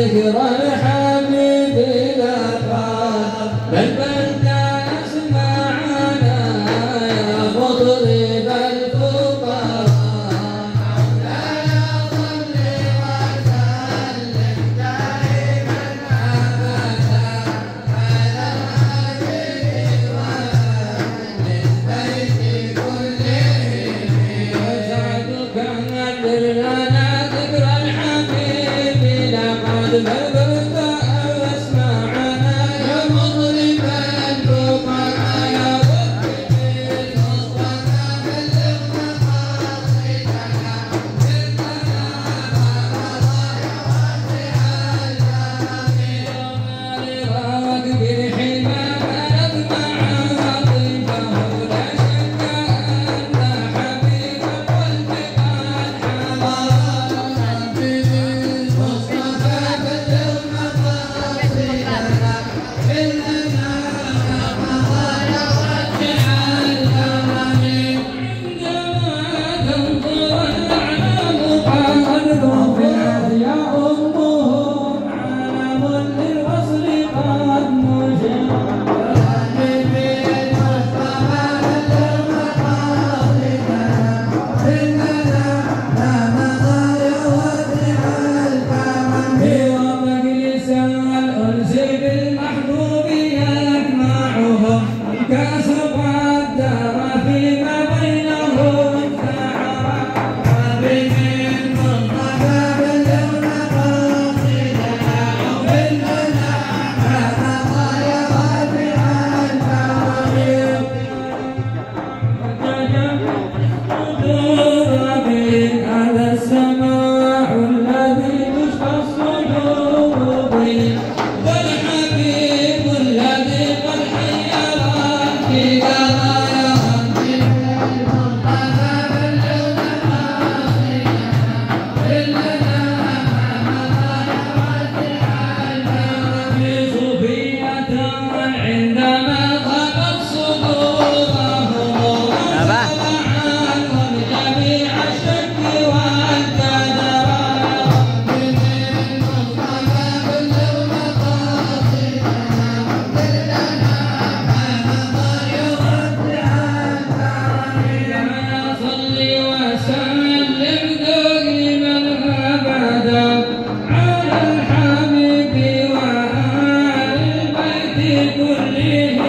ذكر الحبيب لقد بلبلت أسماعنا يا مطرب الفقراء مولاي صل وسلم دائما أبدا على الحبيب وللبيت كلهم وسعدك نذر لنا ذكر الحبيب لقد بلبلت أسماعنا يا مطرب الفقراء يا مطرب المصطفى بلغ مقاصدنا زدنا رواك بالحمى بلغنا عاطفه لا شك أن حبيب القلب قد حضر حبيب المصطفى بلغ مقاصدنا إننا قضايا واجعل كرمي عندما تنظر الأعلام قد رفعت يا أمهم علم للوصل قد نشر حبيب المصطفى بلغ مقاصدنا إننا لا مضايا واجعل كرمي ومجلس الأنس بالمحبوب يجمعهم كسب الدار فيما بينهم سعرا حبيب المصطفى بلغ مقاصدنا إننا لا مضايا واجعل كرمي هذا السماع الذي تشخص الصدور به والحبيب الذي قد حير في قضايا حبيب المصطفى بلغ مقاصدنا إننا مضايا واجعل كرمي صوفية عندما ضاقت صدورهم عنهم جميع الشك والكدر حبيب المصطفى بلغ مقاصدنا إننا مضايا واجعل كرمي يا صل وسلم دائما أبدا على الحبيب وآل البيت كلهم